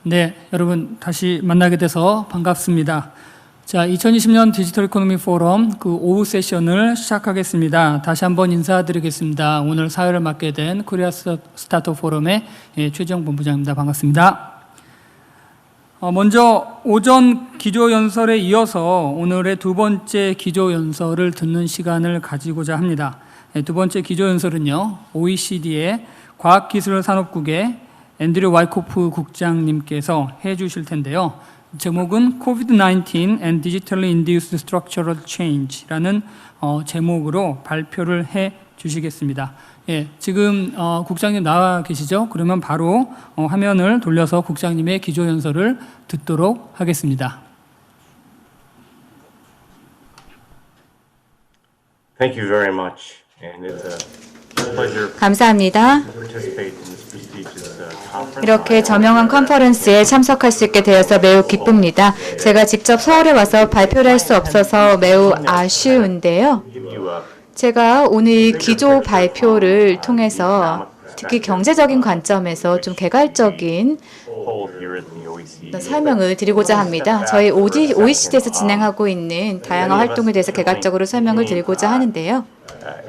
네, 여러분 다시 만나게 돼서 반갑습니다. 자, 2020년 디지털 이코노미 포럼 그 오후 세션을 시작하겠습니다. 다시 한번 인사드리겠습니다. 오늘 사회를 맡게 된 코리아 스타트업 포럼의 최지영 본부장입니다. 반갑습니다. 먼저 오전 기조연설에 이어서 오늘의 두 번째 기조연설을 듣는 시간을 가지고자 합니다. 두 번째 기조연설은요, OECD의 과학기술산업국의 앤드류 와이코프 국장님께서 해주실 텐데요. 제목은 COVID-19 and Digitally Induced Structural Change라는 제목으로 발표를 해 주시겠습니다. 예, 지금 국장님 나와 계시죠? 그러면 바로 화면을 돌려서 국장님의 기조연설을 듣도록 하겠습니다. Thank you very much, and it's a pleasure 감사합니다. to participate in this prestigious conference. 이렇게 저명한 컨퍼런스에 참석할 수 있게 되어서 매우 기쁩니다. 제가 직접 서울에 와서 발표를 할 수 없어서 매우 아쉬운데요. Give you a 제가 오늘 기조 발표를 통해서 특히 경제적인 관점에서 좀 개괄적인 poll here at the OECD. 설명을 드리고자 합니다. 저희 OECD에서 진행하고 있는 다양한 활동에 대해서 개괄적으로 설명을 드리고자 하는데요.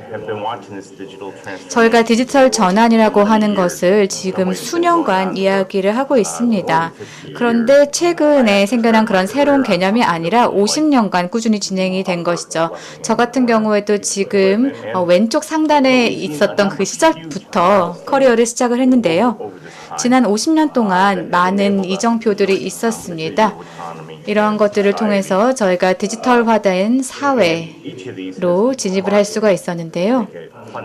Have been watching this digital transformation. 저희가 디지털 전환이라고 하는 것을 지금 수년간 이야기를 하고 있습니다. 그런데 최근에 생겨난 그런 새로운 개념이 아니라 50년간 꾸준히 진행이 된 것이죠. 저 같은 경우에도 지금 왼쪽 상단에 있었던 그 시절부터 커리어를 시작을 했는데요. 지난 50년 동안 많은 이정표들이 있었습니다. 이러한 것들을 통해서 저희가 디지털화된 사회로 진입을 할 수가 있었는데요.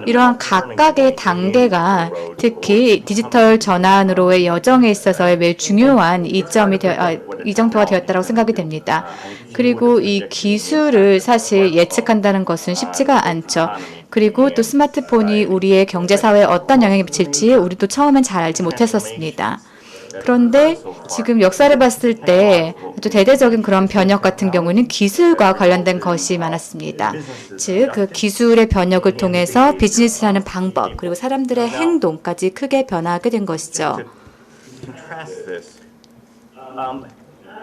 이러한 각각의 단계가 특히 디지털 전환으로의 여정에 있어서의 매우 중요한 이정표가 되었다고 생각이 됩니다. 그리고 이 기술을 사실 예측한다는 것은 쉽지가 않죠. 그리고 또 스마트폰이 우리의 경제사회에 어떤 영향을 미칠지 우리도 처음엔 잘 알지 못했었습니다. 그런데 지금 역사를 봤을 때 아주 대대적인 그런 변혁 같은 경우는 기술과 관련된 것이 많았습니다. 즉, 그 기술의 변혁을 통해서 비즈니스를 하는 방법 그리고 사람들의 행동까지 크게 변화하게 된 것이죠. Contrast this.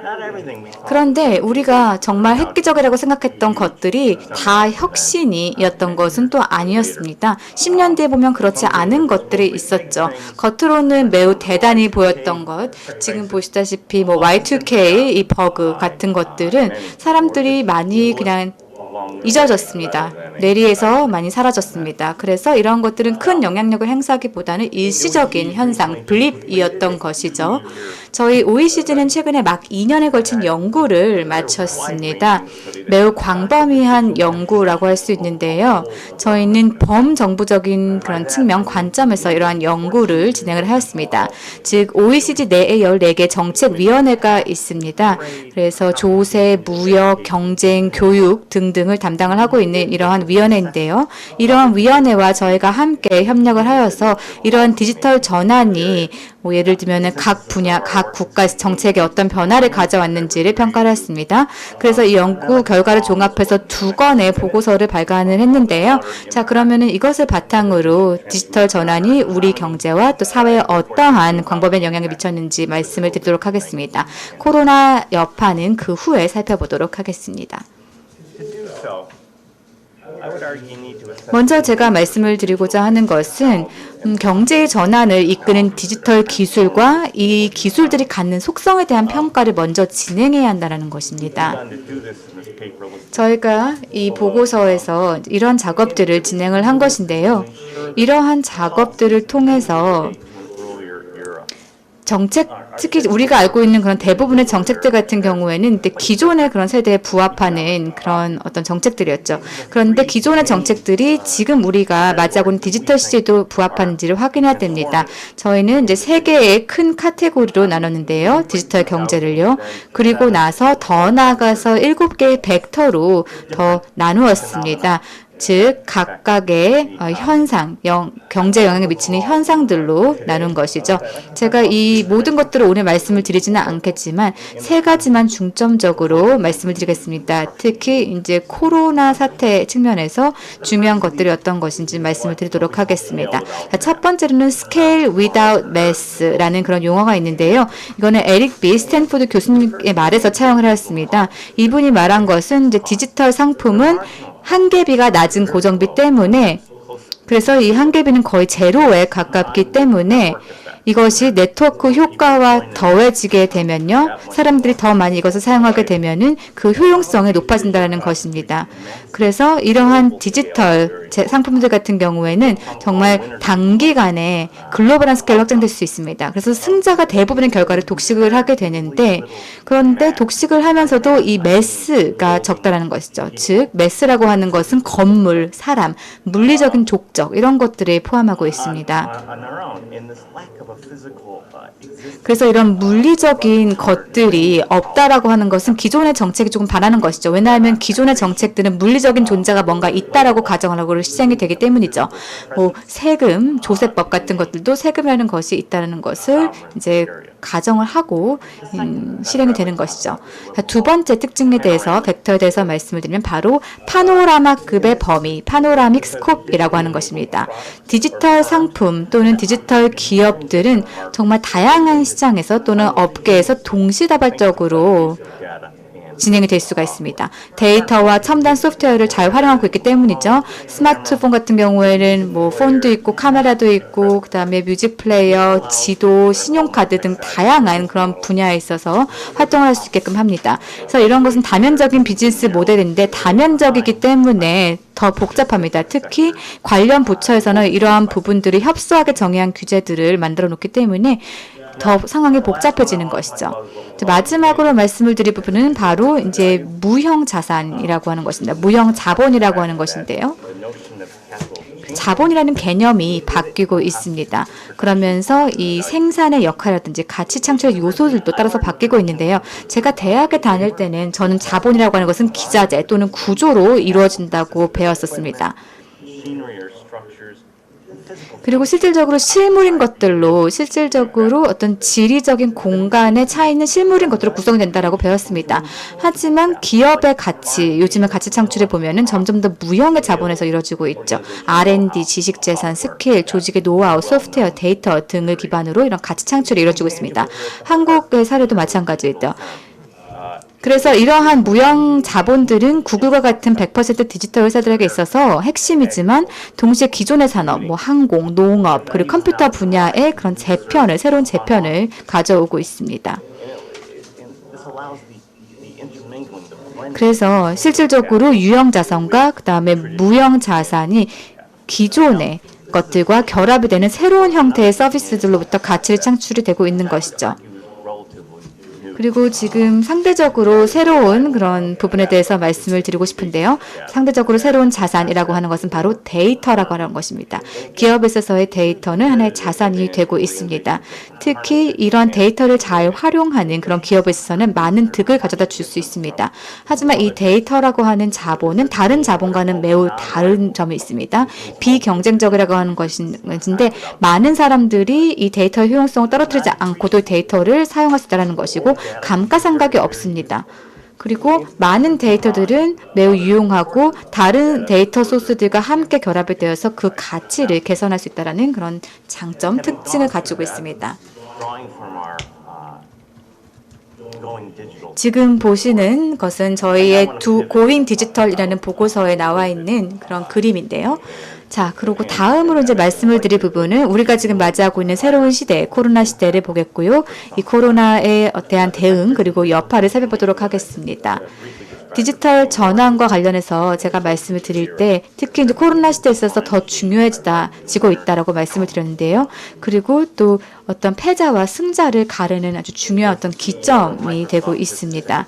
Not everything we thought. 그런데 우리가 정말 획기적이라고 생각했던 것들이 다 혁신이었던 것은 또 아니었습니다. 10년 뒤에 보면 그렇지 않은 것들이 있었죠. 겉으로는 매우 대단히 보였던 것, 지금 보시다시피 뭐 Y2K 이 버그 같은 것들은 사람들이 많이 그냥 잊어졌습니다. 뇌리에서 많이 사라졌습니다. 그래서 이런 것들은 큰 영향력을 행사하기보다는 일시적인 현상, 블립이었던 것이죠. 저희 OECD는 최근에 막 2년에 걸친 연구를 마쳤습니다. 매우 광범위한 연구라고 할 수 있는데요. 저희는 범정부적인 그런 측면, 관점에서 이러한 연구를 진행을 하였습니다. 즉, OECD 내에 14개 정책위원회가 있습니다. 그래서 조세, 무역, 경쟁, 교육 등등을 담당을 하고 있는 이러한 위원회인데요. 이러한 위원회와 저희가 함께 협력을 하여서 이러한 디지털 전환이 뭐 예를 들면 각 분야, 각 국가 정책에 어떤 변화를 가져왔는지를 평가를 했습니다. 그래서 이 연구 결과를 종합해서 2권의 보고서를 발간을 했는데요. 자, 그러면은 이것을 바탕으로 디지털 전환이 우리 경제와 또 사회에 어떠한 광범위한 영향을 미쳤는지 말씀을 드리도록 하겠습니다. 코로나 여파는 그 후에 살펴보도록 하겠습니다. To do so, I would argue you need to assess 먼저 제가 말씀을 드리고자 하는 것은 경제의 전환을 이끄는 디지털 기술과 이 기술들이 갖는 속성에 대한 평가를 먼저 진행해야 한다는 것입니다. to do this in this paper was 저희가 이 보고서에서 이런 작업들을 진행을 한 것인데요. 이러한 작업들을 통해서 earlier era. 정책, 특히 우리가 알고 있는 그런 대부분의 정책들 같은 경우에는 기존의 그런 세대에 부합하는 그런 어떤 정책들이었죠. 그런데 기존의 정책들이 지금 우리가 맞이하고 있는 디지털 시대도 부합하는지를 확인해야 됩니다. 저희는 이제 3개의 큰 카테고리로 나눴는데요. 디지털 경제를요. 그리고 나서 더 나아가서 7개의 벡터로 더 나누었습니다. 즉 각각의 현상, 경제 영향을 미치는 현상들로 나눈 것이죠. 제가 이 모든 것들을 오늘 말씀을 드리지는 않겠지만 세 가지만 중점적으로 말씀을 드리겠습니다. 특히 이제 코로나 사태 측면에서 중요한 것들이 어떤 것인지 말씀을 드리도록 하겠습니다. 첫 번째로는 scale without mass라는 그런 용어가 있는데요. 이거는 에릭 비 스탠포드 교수님의 말에서 차용을 하였습니다. 이분이 말한 것은 이제 디지털 상품은 한계비가 낮은 고정비 때문에 그래서 이 한계비는 거의 제로에 가깝기 때문에 이것이 네트워크 효과와 더해지게 되면요. 사람들이 더 많이 이것을 사용하게 되면은 그 효용성이 높아진다는 것입니다. 그래서 이러한 디지털 상품들 같은 경우에는 정말 단기간에 글로벌한 스케일로 확장될 수 있습니다. 그래서 승자가 대부분의 결과를 독식을 하게 되는데 그런데 독식을 하면서도 이 매스가 적다라는 것이죠. 즉 매스라고 하는 것은 건물, 사람, 물리적인 족적 이런 것들을 포함하고 있습니다. 그래서 이런 물리적인 것들이 없다라고 하는 것은 기존의 정책이 조금 반하는 것이죠. 왜냐하면 기존의 정책들은 물리적인 존재가 뭔가 있다라고 가정을 하고 시행이 되기 때문이죠. 뭐 세금, 조세법 같은 것들도 세금이라는 것이 있다는 것을 이제 가정을 하고 실행이 되는 것이죠. 두 번째 특징에 대해서 벡터에 대해서 말씀을 드리면 바로 파노라마급의 범위, 파노라믹 스콥이라고 하는 것입니다. 디지털 상품 또는 디지털 기업들은 정말 다양한 시장에서 또는 업계에서 동시다발적으로 진행이 될 수가 있습니다. 데이터와 첨단 소프트웨어를 잘 활용하고 있기 때문이죠. 스마트폰 같은 경우에는 뭐 폰도 있고 카메라도 있고 그다음에 뮤직 플레이어, 지도, 신용카드 등 다양한 그런 분야에 있어서 활동을 할 수 있게끔 합니다. 그래서 이런 것은 다면적인 비즈니스 모델인데 다면적이기 때문에 더 복잡합니다. 특히 관련 부처에서는 이러한 부분들을 협소하게 정의한 규제들을 만들어 놓기 때문에 더 상황이 복잡해지는 것이죠. 마지막으로 말씀을 드릴 부분은 바로 이제 무형 자산이라고 하는 것입니다. 무형 자본이라고 하는 것인데요. 자본이라는 개념이 바뀌고 있습니다. 그러면서 이 생산의 역할이라든지 가치 창출의 요소들도 따라서 바뀌고 있는데요. 제가 대학에 다닐 때는 저는 자본이라고 하는 것은 기자재 또는 구조로 이루어진다고 배웠었습니다. 그리고 실질적으로 실물인 것들로 실질적으로 어떤 지리적인 공간에 차 있는 실물인 것들로 구성이 된다라고 배웠습니다. 하지만 기업의 가치, 요즘의 가치 창출에 보면은 점점 더 무형의 자본에서 이루어지고 있죠. R&D, 지식재산, 스킬, 조직의 노하우, 소프트웨어, 데이터 등을 기반으로 이런 가치 창출이 이루어지고 있습니다. 한국의 사례도 마찬가지죠. 그래서 이러한 무형 자본들은 구글과 같은 100% 디지털 회사들에게 있어서 핵심이지만 동시에 기존의 산업, 뭐 항공, 농업, 그리고 컴퓨터 분야의 그런 새로운 재편을 가져오고 있습니다. 그래서 실질적으로 유형 자산과 그다음에 무형 자산이 기존의 것들과 결합이 되는 새로운 형태의 서비스들로부터 가치를 창출이 되고 있는 것이죠. 그리고 지금 상대적으로 새로운 그런 부분에 대해서 말씀을 드리고 싶은데요. 상대적으로 새로운 자산이라고 하는 것은 바로 데이터라고 하는 것입니다. 기업에 있어서의 데이터는 하나의 자산이 되고 있습니다. 특히 이런 데이터를 잘 활용하는 그런 기업에 있어서는 많은 득을 가져다 줄 수 있습니다. 하지만 이 데이터라고 하는 자본은 다른 자본과는 매우 다른 점이 있습니다. 비경쟁적이라고 하는 것인데 많은 사람들이 이 데이터의 효용성을 떨어뜨리지 않고도 데이터를 사용할 수 있다는 것이고 감가상각이 없습니다. 그리고 많은 데이터들은 매우 유용하고 다른 데이터 소스들과 함께 결합이 되어서 그 가치를 개선할 수 있다는 그런 장점, 특징을 가지고 있습니다. 지금 보시는 것은 저희의 고잉 디지털이라는 보고서에 나와 있는 그런 그림인데요. 자, 그리고 다음으로 이제 말씀을 드릴 부분은 우리가 지금 맞이하고 있는 새로운 시대, 코로나 시대를 보겠고요. 이 코로나에 대한 대응 그리고 여파를 살펴보도록 하겠습니다. 디지털 전환과 관련해서 제가 말씀을 드릴 때 특히 이제 코로나 시대에 있어서 더 중요해지고 있다라고 말씀을 드렸는데요. 그리고 또 어떤 패자와 승자를 가르는 아주 중요한 어떤 기점이 되고 있습니다.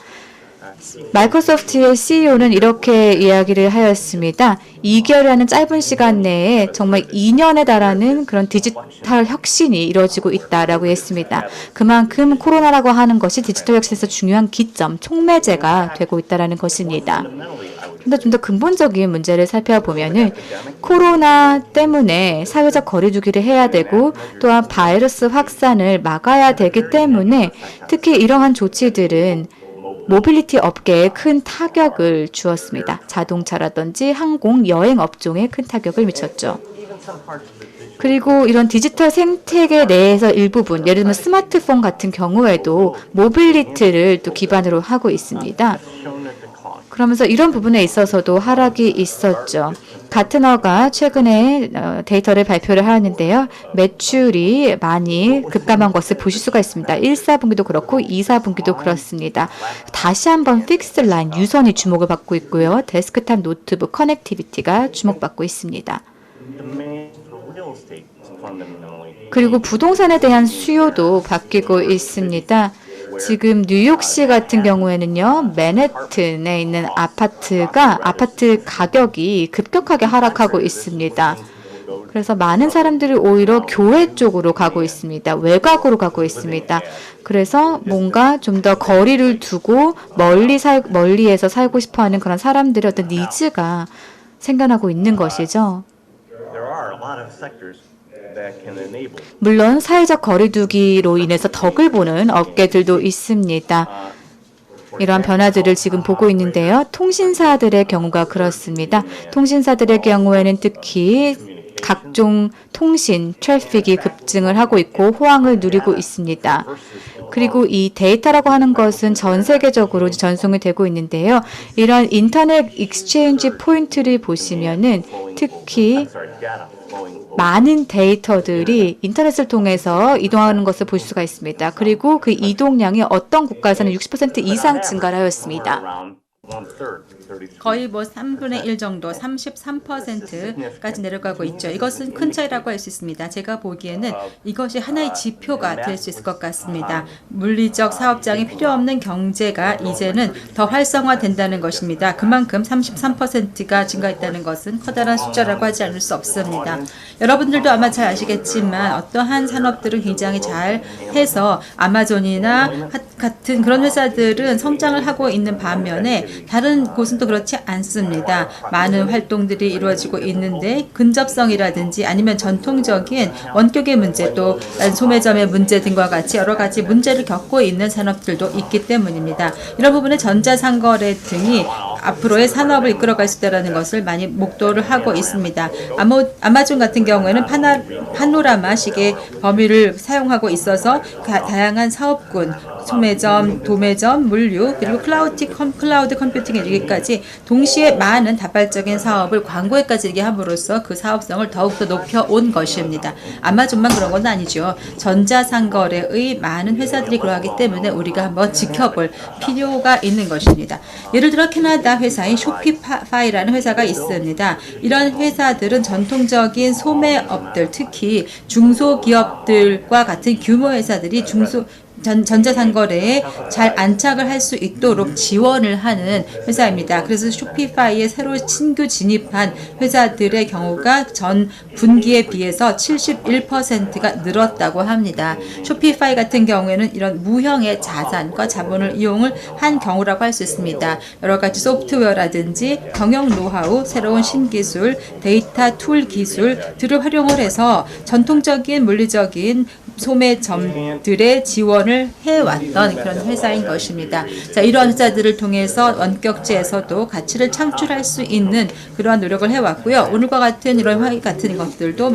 마이크로소프트의 CEO는 이렇게 이야기를 하였습니다. 2개월이라는 짧은 시간 내에 정말 2년에 달하는 그런 디지털 혁신이 이루어지고 있다라고 했습니다. 그만큼 코로나라고 하는 것이 디지털 혁신에서 중요한 기점, 촉매제가 되고 있다라는 것입니다. 그런데 좀 더 근본적인 문제를 살펴보면은 코로나 때문에 사회적 거리두기를 해야 되고 또한 바이러스 확산을 막아야 되기 때문에 특히 이러한 조치들은 모빌리티 업계에 큰 타격을 주었습니다. 자동차라든지 항공, 여행 업종에 큰 타격을 미쳤죠. 그리고 이런 디지털 생태계 내에서 일부분, 예를 들면 스마트폰 같은 경우에도 모빌리티를 또 기반으로 하고 있습니다. 그러면서 이런 부분에 있어서도 하락이 있었죠. 가트너가 최근에 데이터를 발표를 하는데요. 매출이 많이 급감한 것을 보실 수가 있습니다. 1, 4분기도 그렇고 2, 4분기도 그렇습니다. 다시 한번 픽스 라인, 유선이 주목을 받고 있고요. 데스크탑 노트북 커넥티비티가 주목받고 있습니다. 그리고 부동산에 대한 수요도 바뀌고 있습니다. 지금 뉴욕시 같은 경우에는요, 맨해튼에 있는 아파트 가격이 급격하게 하락하고 있습니다. 그래서 많은 사람들이 오히려 교외 쪽으로 가고 있습니다. 외곽으로 가고 있습니다. 그래서 뭔가 좀 더 거리를 두고 멀리에서 살고 싶어하는 그런 사람들의 어떤 니즈가 생겨나고 있는 것이죠. 물론 사회적 거리두기로 인해서 덕을 보는 업계들도 있습니다. 이러한 변화들을 지금 보고 있는데요. 통신사들의 경우가 그렇습니다. 통신사들의 경우에는 특히 각종 통신, 트래픽이 급증을 하고 있고 호황을 누리고 있습니다. 그리고 이 데이터라고 하는 것은 전 세계적으로 전송이 되고 있는데요. 이런 인터넷 익스체인지 포인트를 보시면은 특히 많은 데이터들이 인터넷을 통해서 이동하는 것을 볼 수가 있습니다. 그리고 그 이동량이 어떤 국가에서는 60% 이상 증가를 하였습니다. 거의 3분의 1 정도, 33%까지 내려가고 있죠. 이것은 큰 차이라고 할 수 있습니다. 제가 보기에는 이것이 하나의 지표가 될 수 있을 것 같습니다. 물리적 사업장이 필요 없는 경제가 이제는 더 활성화된다는 것입니다. 그만큼 33%가 증가했다는 것은 커다란 숫자라고 하지 않을 수 없습니다. 여러분들도 아마 잘 아시겠지만 어떠한 산업들은 굉장히 잘 해서 아마존이나 같은 그런 회사들은 성장을 하고 있는 반면에 다른 곳은 또 그렇지 않습니다. 많은 활동들이 이루어지고 있는데 근접성이라든지 아니면 전통적인 원격의 문제 또 소매점의 문제 등과 같이 여러 가지 문제를 겪고 있는 산업들도 있기 때문입니다. 이런 부분에 전자상거래 등이 앞으로의 산업을 이끌어갈 수 있다는 것을 많이 목도를 하고 있습니다. 아마존 같은 경우에는 파노라마식의 범위를 사용하고 있어서 다양한 사업군, 소매점, 도매점, 물류, 그리고 클라우드 컴퓨팅에 이르기까지 동시에 많은 다발적인 사업을 광고에까지 이르게 함으로써 그 사업성을 더욱더 높여온 것입니다. 아마존만 그런 건 아니죠. 전자상거래의 많은 회사들이 그러하기 때문에 우리가 한번 지켜볼 필요가 있는 것입니다. 예를 들어 캐나다 회사인 쇼피파이라는 회사가 있습니다. 이런 회사들은 전통적인 소매업들, 특히 중소기업들과 같은 규모 회사들이 전자상거래에 잘 안착을 할 수 있도록 지원을 하는 회사입니다. 그래서 쇼피파이에 새로 신규 진입한 회사들의 경우가 전 분기에 비해서 71%가 늘었다고 합니다. 쇼피파이 같은 경우에는 이런 무형의 자산과 자본을 이용을 한 경우라고 할 수 있습니다. 여러 가지 소프트웨어라든지 경영 노하우, 새로운 신기술, 데이터 툴 기술들을 활용을 해서 전통적인 물리적인 소매점들의 지원을 해왔던 그런 회사인 것입니다. 자, 이러한 회사들을 통해서 원격지에서도 가치를 창출할 수 있는 그러한 노력을 해왔고요. 오늘과 같은 이런 회의 같은 것들도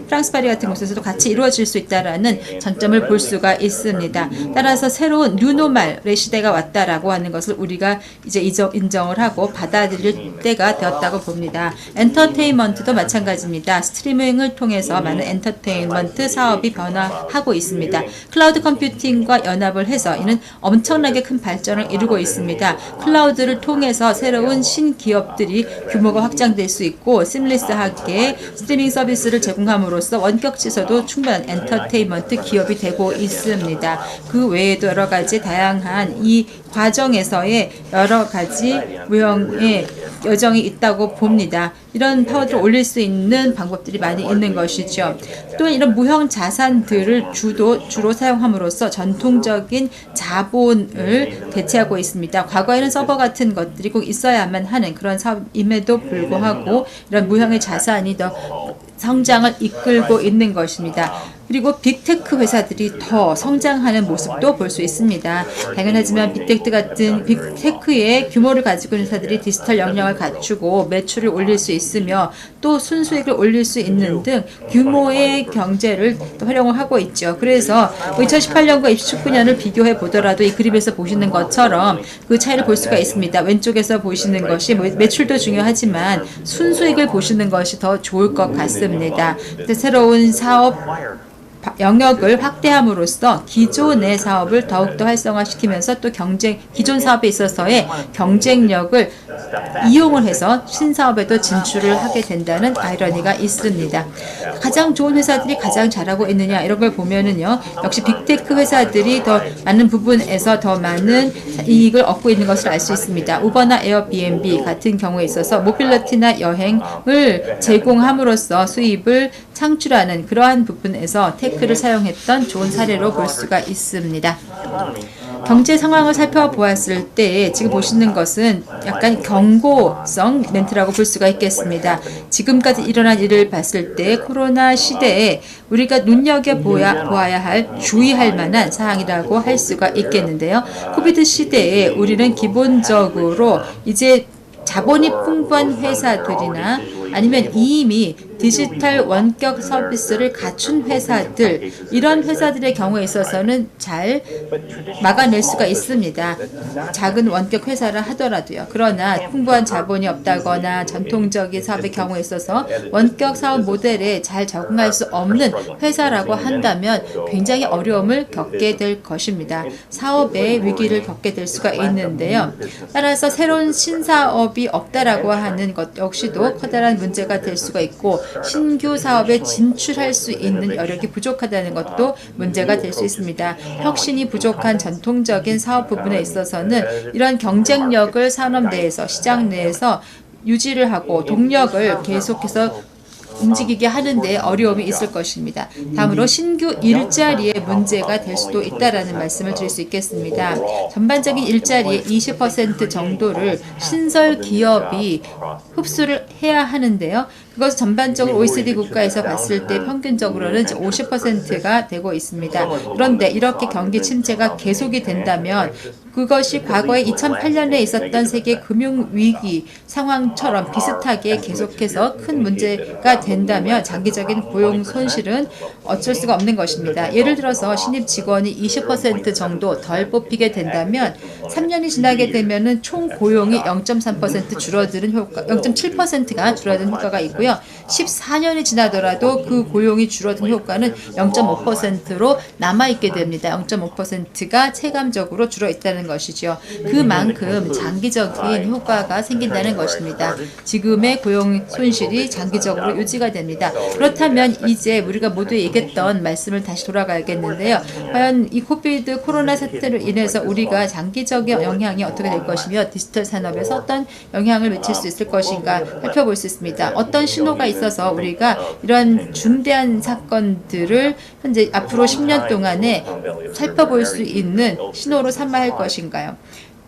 프랑스 파리 같은 곳에서도 같이 이루어질 수 있다라는 전점을 볼 수가 있습니다. 따라서 새로운 뉴노멀의 시대가 왔다라고 하는 것을 우리가 이제 인정을 하고 받아들일 때가 되었다고 봅니다. 엔터테인먼트도 마찬가지입니다. 스트리밍을 통해서 많은 엔터테인먼트 사업이 변화하고 있습니다. 클라우드 컴퓨팅과 연합을 해서 이는 엄청나게 큰 발전을 이루고 있습니다. 클라우드를 통해서 새로운 신기업들이 규모가 확장될 수 있고 심리스하게 스트리밍 서비스를 제공함으로써 원격지에서도 충분한 엔터테인먼트 기업이 되고 있습니다. 그 외에도 여러 가지 다양한 이 과정에서의 여러 가지 무형의 여정이 있다고 봅니다. 이런 파워들을 올릴 수 있는 방법들이 많이 있는 것이죠. 또한 이런 무형 자산들을 주로 사용함으로써 전통적인 자본을 대체하고 있습니다. 과거에는 서버 같은 것들이 꼭 있어야만 하는 그런 사업임에도 불구하고 이런 무형의 자산이 더 성장을 이끌고 있는 것입니다. 그리고 빅테크 회사들이 더 성장하는 모습도 볼 수 있습니다. 당연하지만 빅테크의 규모를 가지고 있는 회사들이 디지털 역량을 갖추고 매출을 올릴 수 있으며 또 순수익을 올릴 수 있는 등 규모의 경제를 활용을 하고 있죠. 그래서 2018년과 2019년을 비교해 보더라도 이 그림에서 보시는 것처럼 그 차이를 볼 수가 있습니다. 왼쪽에서 보시는 것이 매출도 중요하지만 순수익을 보시는 것이 더 좋을 것 같습니다. 새로운 사업 영역을 확대함으로써 기존의 사업을 더욱더 활성화시키면서 또 기존 사업에 있어서의 경쟁력을 이용을 해서 신사업에도 진출을 하게 된다는 아이러니가 있습니다. 가장 좋은 회사들이 가장 잘하고 있느냐 이런 걸 보면은요, 역시 빅테크 회사들이 더 많은 부분에서 더 많은 이익을 얻고 있는 것을 알 수 있습니다. 우버나 에어비앤비 같은 경우에 있어서 모빌리티나 여행을 제공함으로써 수입을 창출하는 그러한 부분에서 테크를 사용했던 좋은 사례로 볼 수가 있습니다. 경제 상황을 살펴보았을 때 지금 보시는 것은 약간 경고성 멘트라고 볼 수가 있겠습니다. 지금까지 일어난 일을 봤을 때 코로나 시대에 우리가 눈여겨보아야 할 주의할 만한 사항이라고 할 수가 있겠는데요. 코비드 시대에 우리는 기본적으로 이제 자본이 풍부한 회사들이나 아니면 이미 디지털 원격 서비스를 갖춘 회사들, 이런 회사들의 경우에 있어서는 잘 막아낼 수가 있습니다. 작은 원격 회사를 하더라도요. 그러나 풍부한 자본이 없다거나 전통적인 사업의 경우에 있어서 원격 사업 모델에 잘 적응할 수 없는 회사라고 한다면 굉장히 어려움을 겪게 될 것입니다. 사업의 위기를 겪게 될 수가 있는데요. 따라서 새로운 신사업이 없다라고 하는 것 역시도 커다란 문제가 될 수가 있고, 신규 사업에 진출할 수 있는 여력이 부족하다는 것도 문제가 될 수 있습니다. 혁신이 부족한 전통적인 사업 부분에 있어서는 이런 경쟁력을 산업 내에서, 시장 내에서 유지를 하고 동력을 계속해서 움직이게 하는데 어려움이 있을 것입니다. 다음으로 신규 일자리의 문제가 될 수도 있다라는 말씀을 드릴 수 있겠습니다. 전반적인 일자리의 20% 정도를 신설 기업이 흡수를 해야 하는데요. 그것은 전반적으로 OECD 국가에서 봤을 때 평균적으로는 50%가 되고 있습니다. 그런데 이렇게 경기 침체가 계속이 된다면 그것이 과거에 2008년에 있었던 세계 금융위기 상황처럼 비슷하게 계속해서 큰 문제가 된다면 장기적인 고용 손실은 어쩔 수가 없는 것입니다. 예를 들어서 신입 직원이 20% 정도 덜 뽑히게 된다면 3년이 지나게 되면은 총 고용이 0.3% 줄어드는 효과, 0.7%가 줄어드는 효과가 있고요. 14년이 지나더라도 그 고용이 줄어든 효과는 0.5%로 남아있게 됩니다. 0.5%가 체감적으로 줄어있다는 것이죠. 그만큼 장기적인 효과가 생긴다는 것입니다. 지금의 고용 손실이 장기적으로 유지가 됩니다. 그렇다면 이제 우리가 모두 얘기했던 말씀을 다시 돌아가야겠는데요. 과연 이 코로나 사태로 인해서 우리가 장기적인 영향이 어떻게 될 것이며 디지털 산업에서 어떤 영향을 미칠 수 있을 것인가 살펴볼 수 있습니다. 어떤 신호가 있어서 우리가 이런 중대한 사건들을 현재 앞으로 10년 동안에 살펴볼 수 있는 신호로 삼아야 할 것인가요?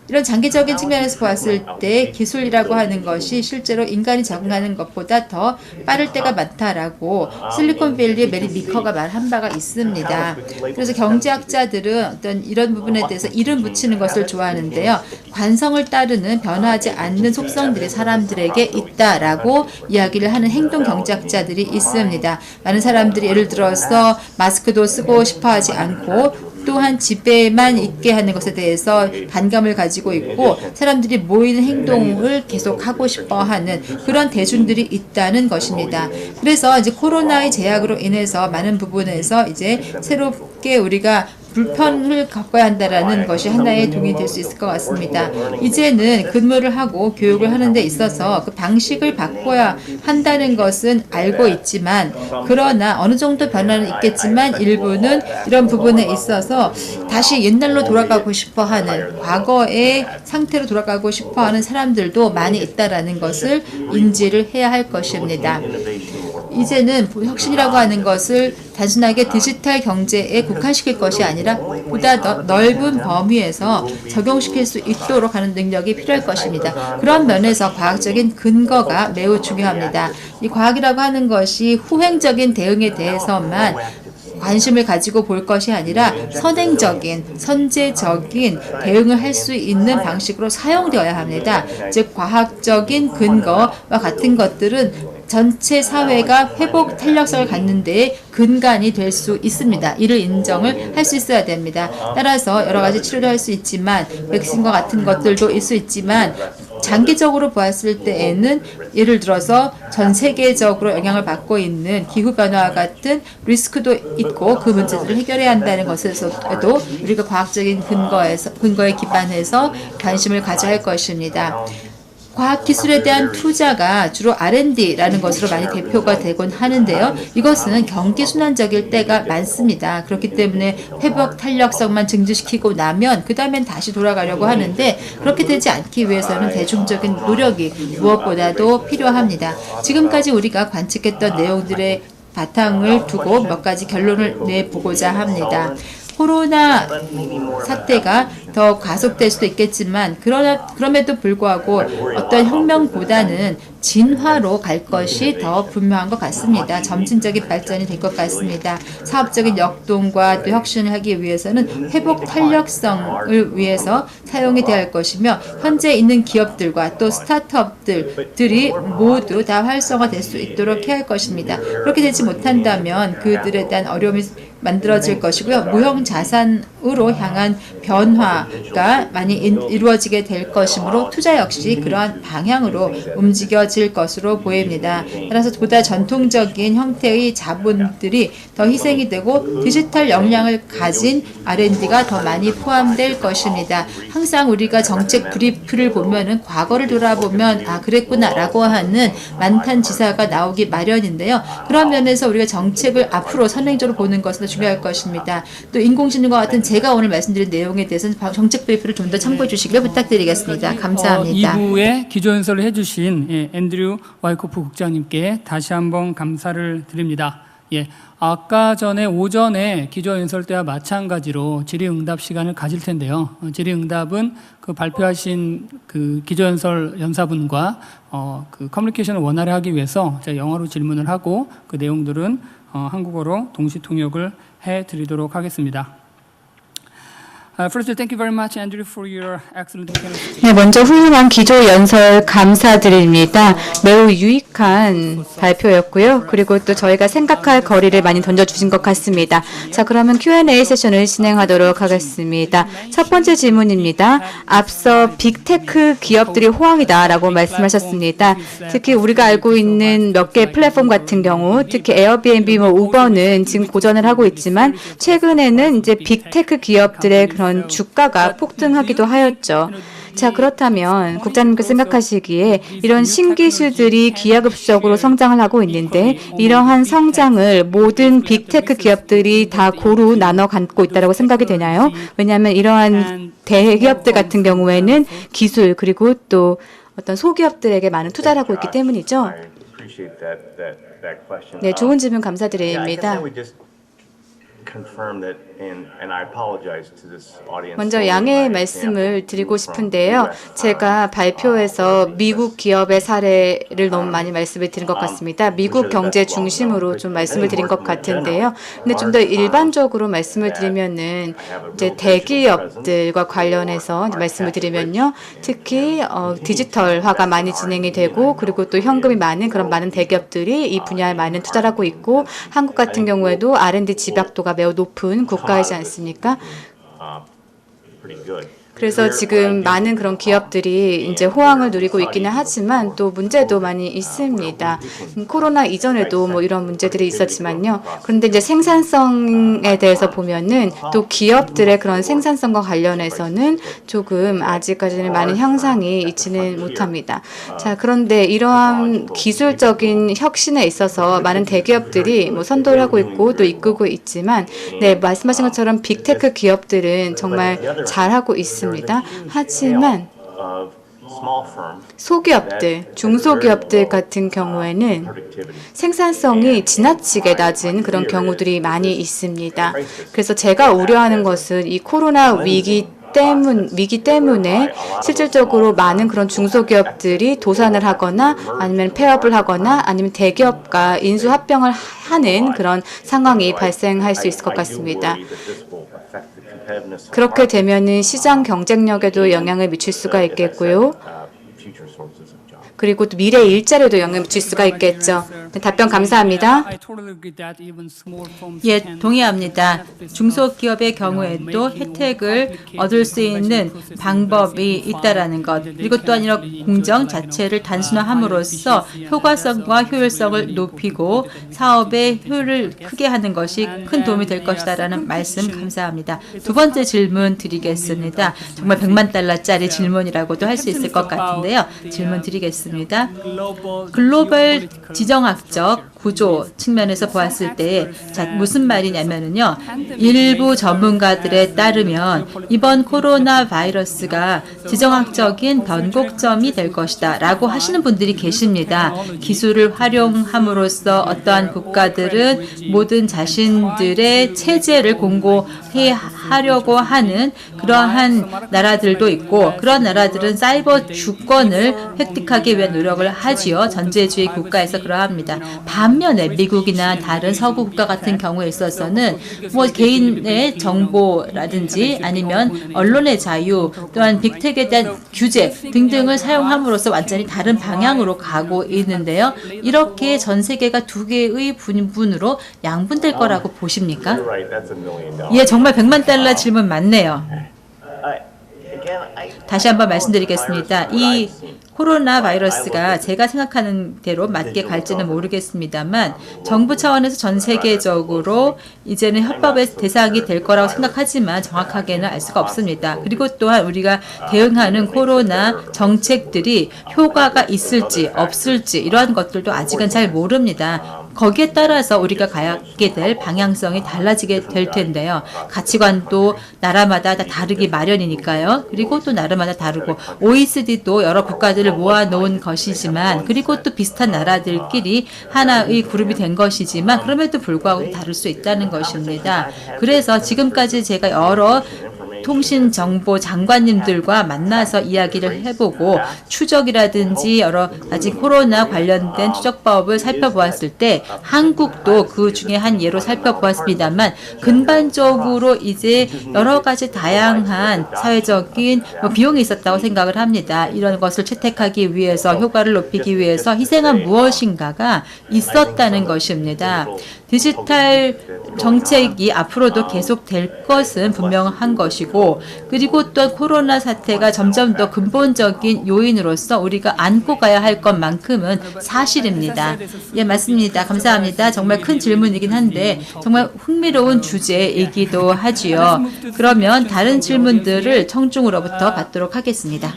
이런 장기적인 측면에서 보았을 때 기술이라고 하는 것이 실제로 인간이 적응하는 것보다 더 빠를 때가 많다라고 실리콘밸리의 메리 미커가 말한 바가 있습니다. 그래서 경제학자들은 어떤 이런 부분에 대해서 이름 붙이는 것을 좋아하는데요. 관성을 따르는 변화하지 않는 속성들이 사람들에게 있다라고 이야기를 하는 행동 경제학자들이 있습니다. 많은 사람들이 예를 들어서 마스크도 쓰고 싶어 하지 않고 또한 집에만 있게 하는 것에 대해서 반감을 가지고 있고 사람들이 모이는 행동을 계속 하고 싶어 하는 그런 대중들이 있다는 것입니다. 그래서 이제 코로나의 제약으로 인해서 많은 부분에서 이제 새롭게 우리가 불편을 겪어야 한다라는 것이 하나의 동의이 될 수 있을 것 같습니다. 이제는 근무를 하고 교육을 하는 데 있어서 그 방식을 바꿔야 한다는 것은 알고 있지만 그러나 어느 정도 변화는 있겠지만 일부는 이런 부분에 있어서 다시 옛날로 돌아가고 싶어하는 과거의 상태로 돌아가고 싶어하는 사람들도 많이 있다라는 것을 인지를 해야 할 것입니다. 이제는 혁신이라고 하는 것을 단순하게 디지털 경제에 국한시킬 것이 아니라 보다 더 넓은 범위에서 적용시킬 수 있도록 하는 능력이 필요할 것입니다. 그런 면에서 과학적인 근거가 매우 중요합니다. 이 과학이라고 하는 것이 후행적인 대응에 대해서만 관심을 가지고 볼 것이 아니라 선행적인, 선제적인 대응을 할 수 있는 방식으로 사용되어야 합니다. 즉 과학적인 근거와 같은 것들은 전체 사회가 회복 탄력성을 갖는 데에 근간이 될 수 있습니다. 이를 인정을 할 수 있어야 됩니다. 따라서 여러 가지 치료를 할 수 있지만 백신과 같은 것들도 있을 수 있지만 장기적으로 보았을 때에는 예를 들어서 전 세계적으로 영향을 받고 있는 기후변화와 같은 리스크도 있고 그 문제들을 해결해야 한다는 것에서도 우리가 과학적인 근거에 기반해서 관심을 가져야 할 것입니다. 과학기술에 대한 투자가 주로 R&D라는 것으로 많이 대표가 되곤 하는데요. 이것은 경기순환적일 때가 많습니다. 그렇기 때문에 회복 탄력성만 증진시키고 나면 그 다음엔 다시 돌아가려고 하는데 그렇게 되지 않기 위해서는 대중적인 노력이 무엇보다도 필요합니다. 지금까지 우리가 관측했던 내용들의 바탕을 두고 몇 가지 결론을 내보고자 합니다. 코로나 사태가 더 가속될 수도 있겠지만 그럼에도 불구하고 어떤 혁명보다는 진화로 갈 것이 더 분명한 것 같습니다. 점진적인 발전이 될 것 같습니다. 사업적인 역동과 또 혁신을 하기 위해서는 회복 탄력성을 위해서 사용이 되어야 할 것이며 현재 있는 기업들과 또 스타트업들이 모두 다 활성화될 수 있도록 해야 할 것입니다. 그렇게 되지 못한다면 그들에 대한 어려움이 만들어질 것이고요. 무형 자산으로 향한 변화가 많이 이루어지게 될 것이므로 투자 역시 그러한 방향으로 움직여질 것으로 보입니다. 따라서 보다 전통적인 형태의 자본들이 더 희생이 되고 디지털 역량을 가진 R&D가 더 많이 포함될 것입니다. 항상 우리가 정책 브리프를 보면은 과거를 돌아보면 아 그랬구나라고 하는 만탄지사가 나오기 마련인데요. 그런 면에서 우리가 정책을 앞으로 선행적으로 보는 것은 중요할 것입니다. 또 인공지능과 같은 제가 오늘 말씀드린 내용에 대해서는 정책 브리프를 좀 더 참고해 주시길 부탁드리겠습니다. 감사합니다. 2부에 기조연설을 해주신 앤드류 와이코프 국장님께 다시 한번 감사를 드립니다. 아까 전에 오전에 기조연설 때와 마찬가지로 질의응답 시간을 가질 텐데요. 질의응답은 그 발표하신 그 기조연설 연사분과 그 커뮤니케이션을 원활히 하기 위해서 제가 영어로 질문을 하고 그 내용들은 한국어로 동시 통역을 해드리도록 하겠습니다. First, thank you very much, Andrew, for your excellent presentation. 네, 먼저 훌륭한 기조 연설 감사드립니다. 매우 유익한 발표였고요. 그리고 또 저희가 생각할 거리를 많이 던져주신 것 같습니다. 자, 그러면 Q&A 세션을 진행하도록 하겠습니다. 첫 번째 질문입니다. 앞서 빅테크 기업들이 호황이다라고 말씀하셨습니다. 특히 우리가 알고 있는 몇 개의 플랫폼 같은 경우, 특히 에어비앤비, 우버는 지금 고전을 하고 있지만 최근에는 이제 빅테크 기업들의 그런 주가가 폭등하기도 하였죠. 자, 그렇다면 국장님께서 생각하시기에 이런 신기술들이 기하급수적으로 성장을 하고 있는데 이러한 성장을 모든 빅테크 기업들이 다 고루 나눠 갖고 있다고 생각이 되나요? 왜냐하면 이러한 대기업들 같은 경우에는 기술 그리고 또 어떤 소기업들에게 많은 투자를 하고 있기 때문이죠. 네, 좋은 질문 감사드립니다. 먼저 양해의 말씀을 드리고 싶은데요. 제가 발표에서 미국 기업의 사례를 너무 많이 말씀을 드린 것 같습니다. 미국 경제 중심으로 좀 말씀을 드린 것 같은데요. 근데 좀 더 일반적으로 말씀을 드리면은 이제 대기업들과 관련해서 말씀을 드리면요. 특히 디지털화가 많이 진행이 되고 그리고 또 현금이 많은 그런 많은 대기업들이 이 분야에 많은 투자를 하고 있고 한국 같은 경우에도 R&D 집약도가 매우 높은 국가이지 않습니까? 그래서 지금 많은 그런 기업들이 이제 호황을 누리고 있기는 하지만 또 문제도 많이 있습니다. 코로나 이전에도 뭐 이런 문제들이 있었지만요. 그런데 이제 생산성에 대해서 보면은 또 기업들의 그런 생산성과 관련해서는 조금 아직까지는 많은 향상이 있지는 못합니다. 자, 그런데 이러한 기술적인 혁신에 있어서 많은 대기업들이 뭐 선도를 하고 있고 또 이끌고 있지만, 네, 말씀하신 것처럼 빅테크 기업들은 정말 잘하고 있습니다. 하지만 소기업들, 중소기업들 같은 경우에는 생산성이 지나치게 낮은 그런 경우들이 많이 있습니다. 그래서 제가 우려하는 것은 이 코로나 위기 때문에 실질적으로 많은 그런 중소기업들이 도산을 하거나 아니면 폐업을 하거나 아니면 대기업과 인수합병을 하는 그런 상황이 발생할 수 있을 것 같습니다. 그렇게 되면은 시장 경쟁력에도 영향을 미칠 수가 있겠고요. 그리고 또 미래 일자리에도 영향을 미칠 수가 있겠죠. 네, 답변 감사합니다. 예, 동의합니다. 중소기업의 경우에도 혜택을 얻을 수 있는 방법이 있다라는 것, 그리고 또한 이런 공정 자체를 단순화함으로써 효과성과 효율성을 높이고 사업의 효율을 크게 하는 것이 큰 도움이 될 것이다라는 말씀 감사합니다. 두 번째 질문 드리겠습니다. 정말 100만 달러짜리 질문이라고도 할 수 있을 것 같은데요. 질문 드리겠습니다. 글로벌 지정학적 구조 측면에서 보았을 때, 자, 무슨 말이냐면요. 일부 전문가들에 따르면 이번 코로나 바이러스가 지정학적인 변곡점이 될 것이다 라고 하시는 분들이 계십니다. 기술을 활용함으로써 어떠한 국가들은 모든 자신들의 체제를 공고해 하려고 하는 그러한 나라들도 있고, 그런 나라들은 사이버 주권을 획득하기 위한 노력을 하지요. 전제주의 국가에서 그러합니다. 반면에 미국이나 다른 서구 국가 같은 경우에 있어서는 뭐 개인의 정보라든지 아니면 언론의 자유, 또한 빅텍에 대한 규제 등등을 사용함으로써 완전히 다른 방향으로 가고 있는데요. 이렇게 전 세계가 두 개의 분분으로 양분될 거라고 보십니까? 예, 정말 100만 달러 질문 맞네요. 다시 한번 말씀드리겠습니다. 이 코로나 바이러스가 제가 생각하는 대로 맞게 갈지는 모르겠습니다만 정부 차원에서 전 세계적으로 이제는 협박의 대상이 될 거라고 생각하지만 정확하게는 알 수가 없습니다. 그리고 또한 우리가 대응하는 코로나 정책들이 효과가 있을지 없을지 이러한 것들도 아직은 잘 모릅니다. 거기에 따라서 우리가 가게 될 방향성이 달라지게 될 텐데요. 가치관도 나라마다 다 다르기 마련이니까요. 그리고 또 나라마다 다르고 OECD도 여러 국가들을 모아놓은 것이지만, 그리고 또 비슷한 나라들끼리 하나의 그룹이 된 것이지만 그럼에도 불구하고 다를 수 있다는 것입니다. 그래서 지금까지 제가 여러 통신정보 장관님들과 만나서 이야기를 해보고 추적이라든지 여러 가지 코로나 관련된 추적법을 살펴보았을 때 한국도 그 중에 한 예로 살펴보았습니다만 근반적으로 이제 여러 가지 다양한 사회적인 비용이 있었다고 생각을 합니다. 이런 것을 채택하기 위해서 효과를 높이기 위해서 희생한 무엇인가가 있었다는 것입니다. 디지털 정책이 앞으로도 계속될 것은 분명한 것이고, 그리고 또 코로나 사태가 점점 더 근본적인 요인으로서 우리가 안고 가야 할 것만큼은 사실입니다. 예, 맞습니다. 감사합니다. 정말 큰 질문이긴 한데 정말 흥미로운 주제이기도 하지요. 그러면 다른 질문들을 청중으로부터 받도록 하겠습니다.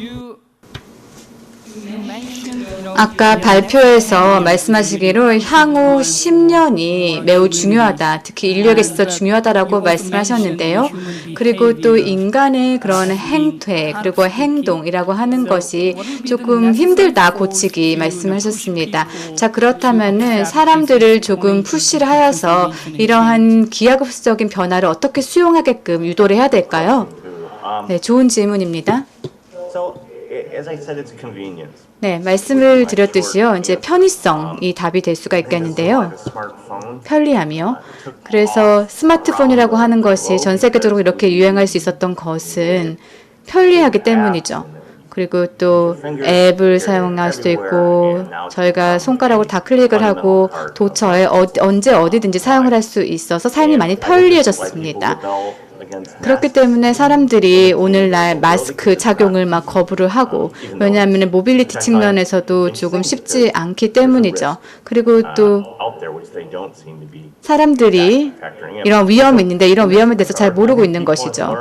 아까 발표에서 말씀하시기로 향후 10년이 매우 중요하다, 특히 인류에게 있어서 중요하다라고 말씀하셨는데요. 그리고 또 인간의 그런 행태 그리고 행동이라고 하는 것이 조금 힘들다 고치기 말씀하셨습니다. 자, 그렇다면은 사람들을 조금 푸시를 하여서 이러한 기하급수적인 변화를 어떻게 수용하게끔 유도를 해야 될까요? 네, 좋은 질문입니다. 네, 말씀을 드렸듯이요. 이제 편의성이 답이 될 수가 있겠는데요. 편리함이요. 그래서 스마트폰이라고 하는 것이 전 세계적으로 이렇게 유행할 수 있었던 것은 편리하기 때문이죠. 그리고 또 앱을 사용할 수도 있고 저희가 손가락으로 다 클릭을 하고 도처에 언제 어디든지 사용을 할 수 있어서 삶이 많이 편리해졌습니다. 그렇기 때문에 사람들이 오늘날 마스크 착용을 막 거부를 하고, 왜냐하면 모빌리티 측면에서도 조금 쉽지 않기 때문이죠. 그리고 또 사람들이 이런 위험이 있는데 이런 위험에 대해서 잘 모르고 있는 것이죠.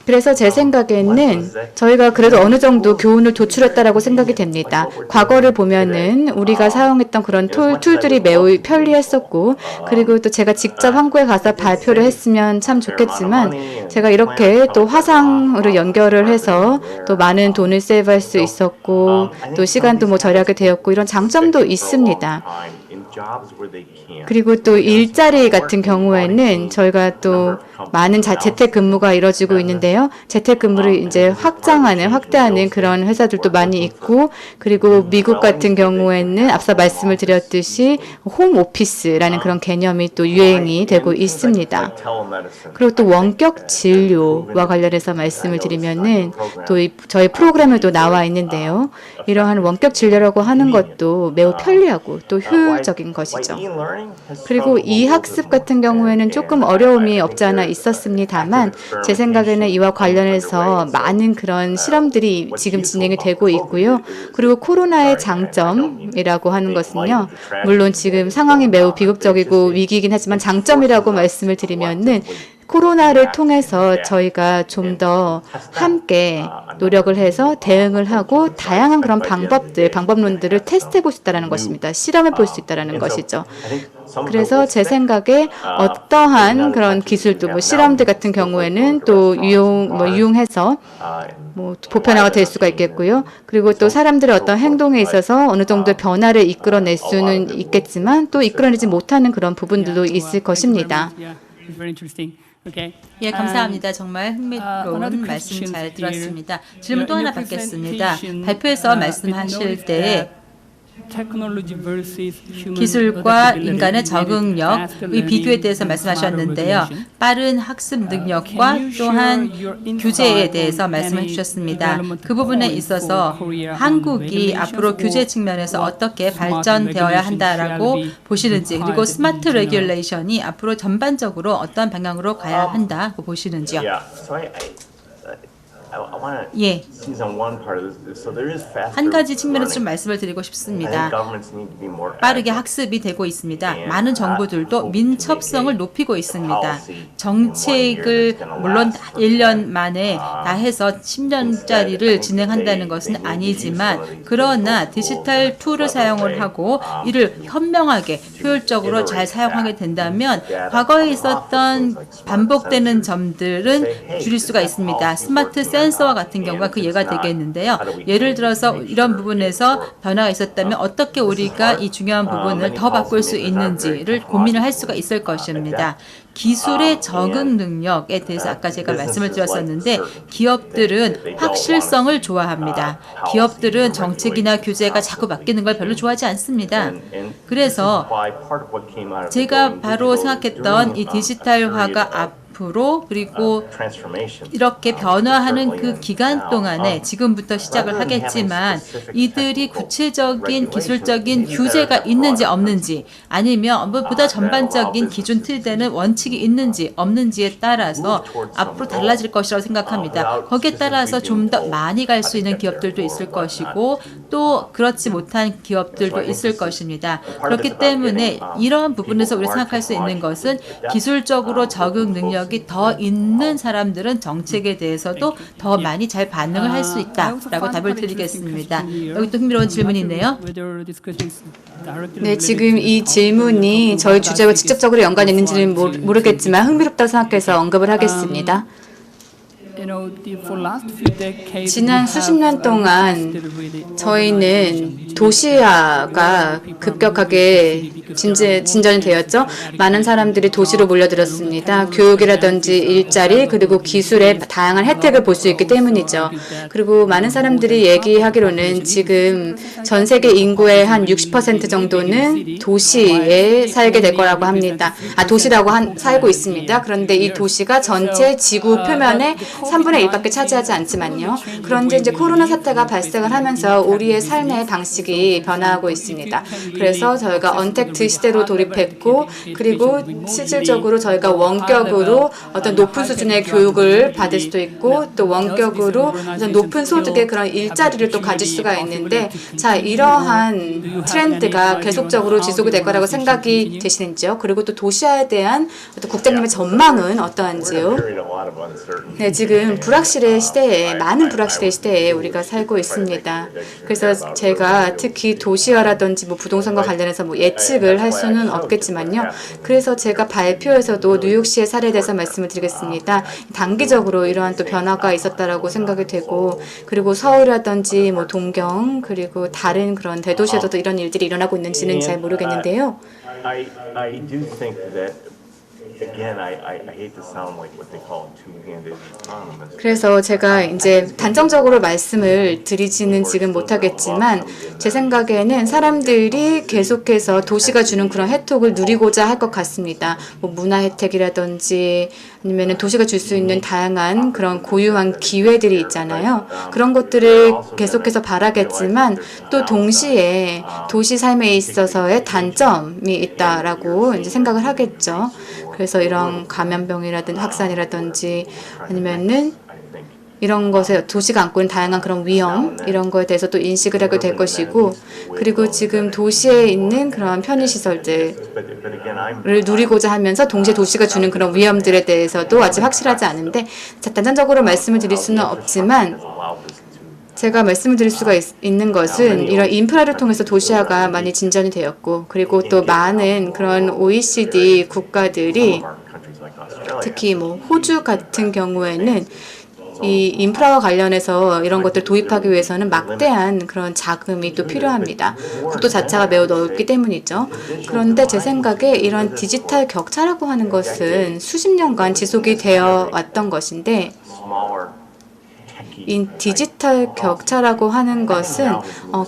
그래서 제 생각에는 저희가 그래도 어느 정도 교훈을 도출했다라고 생각이 됩니다. 과거를 보면은 우리가 사용했던 그런 툴들이 매우 편리했었고, 그리고 또 제가 직접 한국에 가서 발표를 했으면 참 좋겠지만, 제가 이렇게 또 화상으로 연결을 해서 또 많은 돈을 세이브할 수 있었고, 또 시간도 뭐 절약이 되었고, 이런 장점도 있습니다. 그리고 또 일자리 같은 경우에는 저희가 또 많은 재택근무가 이루어지고 있는데요. 재택근무를 이제 확대하는 그런 회사들도 많이 있고, 그리고 미국 같은 경우에는 앞서 말씀을 드렸듯이 홈오피스라는 그런 개념이 또 유행이 되고 있습니다. 그리고 또 원격 진료와 관련해서 말씀을 드리면은 또 저희 프로그램에도 나와 있는데요. 이러한 원격 진료라고 하는 것도 매우 편리하고 또 효율적인 것이죠. 그리고 이 학습 같은 경우에는 조금 어려움이 없지 않아 있었습니다만, 제 생각에는 이와 관련해서 많은 그런 실험들이 지금 진행이 되고 있고요. 그리고 코로나의 장점이라고 하는 것은요, 물론 지금 상황이 매우 비극적이고 위기이긴 하지만 장점이라고 말씀을 드리면은, 코로나를 통해서 저희가 좀 더 함께 노력을 해서 대응을 하고 다양한 그런 방법론들을 테스트해 볼 수 있다는 것입니다. 실험해 볼 수 있다는 것이죠. 그래서 제 생각에 어떠한 그런 기술도 뭐 실험들 같은 경우에는 또 이용해서 뭐 보편화가 될 수가 있겠고요. 그리고 또 사람들의 어떤 행동에 있어서 어느 정도 변화를 이끌어낼 수는 있겠지만 또 이끌어내지 못하는 그런 부분들도 있을 것입니다. 예, 감사합니다. 정말 흥미로운 말씀 잘 들었습니다. 질문 또 하나 받겠습니다. 발표에서 말씀하실 때 기술과 인간의 적응력의 비교에 대해서 말씀하셨는데요. 빠른 학습 능력과 또한 규제에 대해서 말씀해 주셨습니다. 그 부분에 있어서 한국이 앞으로 규제 측면에서 어떻게 발전되어야 한다라고 보시는지, 그리고 스마트 레귤레이션이 앞으로 전반적으로 어떤 방향으로 가야 한다고 보시는지요. 예, 한 가지 측면에서 좀 말씀을 드리고 싶습니다. 빠르게 학습이 되고 있습니다. 많은 정부들도 민첩성을 높이고 있습니다. 정책을 물론 1년 만에 다 해서 10년짜리를 진행한다는 것은 아니지만, 그러나 디지털 툴을 사용을 하고 이를 현명하게 효율적으로 잘 사용하게 된다면 과거에 있었던 반복되는 점들은 줄일 수가 있습니다. 스마트 센서와 같은 경우가 그 예가 되겠는데요. 예를 들어서 이런 부분에서 변화가 있었다면 어떻게 우리가 이 중요한 부분을 더 바꿀 수 있는지를 고민을 할 수가 있을 것입니다. 기술의 적응 능력에 대해서 아까 제가 말씀을 드렸었는데, 기업들은 확실성을 좋아합니다. 기업들은 정책이나 규제가 자꾸 바뀌는 걸 별로 좋아하지 않습니다. 그래서 제가 바로 생각했던 이 디지털화가 앞으로, 그리고 이렇게 변화하는 그 기간 동안에 지금부터 시작을 하겠지만, 이들이 구체적인 기술적인 규제가 있는지 없는지, 아니면 보다 전반적인 기준 틀되는 원칙이 있는지 없는지에 따라서 앞으로 달라질 것이라고 생각합니다. 거기에 따라서 좀 더 많이 갈 수 있는 기업들도 있을 것이고 또 그렇지 못한 기업들도 있을 것입니다. 그렇기 때문에 이러한 부분에서 우리가 생각할 수 있는 것은, 기술적으로 적응 능력이 더 있는 사람들은 정책에 대해서도 더 많이 잘 반응을 할 수 있다라고 답을 드리겠습니다. 여기 또 흥미로운 질문이 있네요. 네, 지금 이 질문이 저희 주제와 직접적으로 연관이 있는지는 모르겠지만 흥미롭다고 생각해서 언급을 하겠습니다. 지난 수십 년 동안 저희는 도시화가 급격하게 진전이 되었죠. 많은 사람들이 도시로 몰려들었습니다. 교육이라든지 일자리, 그리고 기술의 다양한 혜택을 볼 수 있기 때문이죠. 그리고 많은 사람들이 얘기하기로는 지금 전 세계 인구의 한 60% 정도는 도시에 살게 될 거라고 합니다. 도시라고 살고 있습니다. 그런데 이 도시가 전체 지구 표면의 3분의 1밖에 차지하지 않지만요. 그런데 이제 코로나 사태가 발생을 하면서 우리의 삶의 방식이 변화하고 있습니다. 그래서 저희가 언택트 시대로 돌입했고 그리고 실질적으로 저희가 원격으로 어떤 높은 수준의 교육을 받을 수도 있고 또 원격으로 어떤 높은 소득의 그런 일자리를 또 가질 수가 있는데 자 이러한 트렌드가 계속적으로 지속이 될 거라고 생각이 되시는지요? 그리고 또 도시화에 대한 어떤 국장님의 전망은 어떠한지요? 네, 지금 불확실의 시대에 많은 불확실의 시대에 우리가 살고 있습니다. 그래서 제가 특히 도시화라든지 뭐 부동산과 관련해서 뭐 예측을 할 수는 없겠지만요. 그래서 제가 발표에서도 뉴욕시의 사례에 대해서 말씀을 드리겠습니다. 단기적으로 이러한 또 변화가 있었다라고 생각이 되고 그리고 서울이라든지 뭐 동경 그리고 다른 그런 대도시에서도 이런 일들이 일어나고 있는지는 잘 모르겠는데요. I do think that again I hate to sound like what they call two-handed economists. 그래서 제가 이제 단정적으로 말씀을 드리지는 지금 못하겠지만 제 생각에는 사람들이 계속해서 도시가 주는 그런 혜택을 누리고자 할 것 같습니다. 뭐 문화 혜택이라든지 아니면 도시가 줄 수 있는 다양한 그런 고유한 기회들이 있잖아요. 그런 것들을 계속해서 바라겠지만 또 동시에 도시 삶에 있어서의 단점이 있다라고 이제 생각을 하겠죠. 그래서 이런 감염병이라든지 확산이라든지 아니면은 이런 것에 도시가 안고 있는 다양한 그런 위험 이런 거에 대해서 또 인식을 하게 될 것이고 그리고 지금 도시에 있는 그런 편의시설들을 누리고자 하면서 동시에 도시가 주는 그런 위험들에 대해서도 아직 확실하지 않은데 자, 단정적으로 말씀을 드릴 수는 없지만 제가 말씀을 드릴 수가 있는 것은 이런 인프라를 통해서 도시화가 많이 진전이 되었고 그리고 또 많은 그런 OECD 국가들이 특히 뭐 호주 같은 경우에는 이 인프라와 관련해서 이런 것들 도입하기 위해서는 막대한 그런 자금이 또 필요합니다. 국토 자체가 매우 넓기 때문이죠. 그런데 제 생각에 이런 디지털 격차라고 하는 것은 수십 년간 지속이 되어 왔던 것인데 이 디지털 격차라고 하는 것은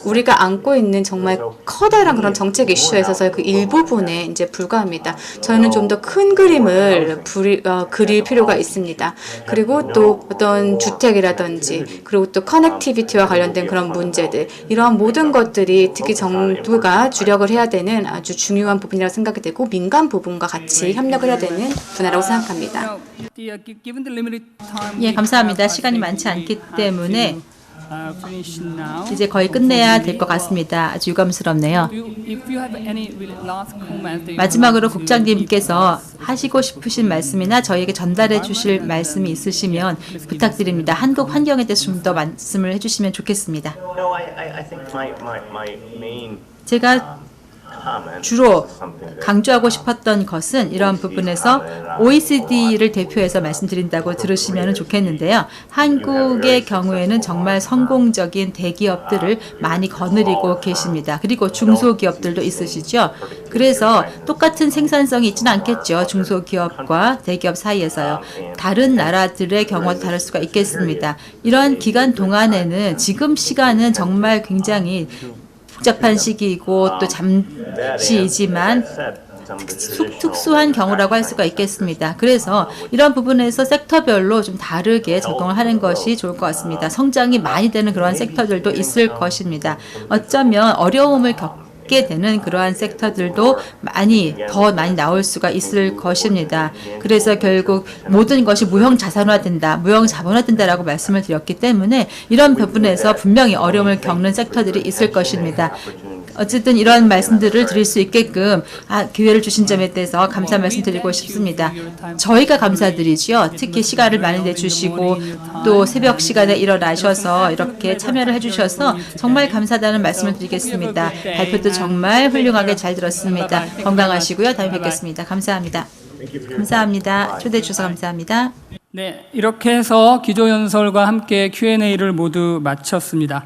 우리가 안고 있는 정말 커다란 그런 정책 이슈에 있어서의 그 일부분에 이제 불과합니다. 저는 좀 더 큰 그림을 그릴 필요가 있습니다. 그리고 또 어떤 주택이라든지 그리고 또 커넥티비티와 관련된 그런 문제들 이러한 모든 것들이 특히 정부가 주력을 해야 되는 아주 중요한 부분이라고 생각이 되고 민간 부분과 같이 협력을 해야 되는 분야라고 생각합니다. 예, 감사합니다. 시간이 많지 않기 때문에 이제 거의 끝내야 될 것 같습니다. 아주 유감스럽네요. 마지막으로 국장님께서 하시고 싶으신 말씀이나 저희에게 전달해 주실 말씀이 있으시면 부탁드립니다. 한국 환경에 대해서 좀 더 말씀을 해주시면 좋겠습니다. No, I think my main 제가 주로 강조하고 싶었던 것은 이런 부분에서 OECD를 대표해서 말씀드린다고 들으시면 좋겠는데요. 한국의 경우에는 정말 성공적인 대기업들을 많이 거느리고 계십니다. 그리고 중소기업들도 있으시죠. 그래서 똑같은 생산성이 있지는 않겠죠. 중소기업과 대기업 사이에서요. 다른 나라들의 경우도 다를 수가 있겠습니다. 이러한 기간 동안에는 지금 시간은 정말 굉장히 복잡한 시기이고 또 잠시이지만 특수한 경우라고 할 수가 있겠습니다. 그래서 이런 부분에서 섹터별로 좀 다르게 적용을 하는 것이 좋을 것 같습니다. 성장이 많이 되는 그러한 섹터들도 있을 것입니다. 어쩌면 어려움을 겪게 되는 그러한 섹터들도 더 많이 나올 수가 있을 것입니다. 그래서 결국 모든 것이 무형 자산화된다, 무형 자본화된다라고 말씀을 드렸기 때문에 이런 부분에서 분명히 어려움을 겪는 섹터들이 있을 것입니다. 어쨌든 이런 말씀들을 드릴 수 있게끔 기회를 주신 점에 대해서 감사 말씀드리고 싶습니다. 저희가 감사드리죠. 특히 시간을 많이 내주시고 또 새벽 시간에 일어나셔서 이렇게 참여를 해주셔서 정말 감사하다는 말씀을 드리겠습니다. 발표도 정말 훌륭하게 잘 들었습니다. 건강하시고요. 다음에 뵙겠습니다. 감사합니다. 감사합니다. 초대해 주셔서 감사합니다. 네, 이렇게 해서 기조연설과 함께 Q&A를 모두 마쳤습니다.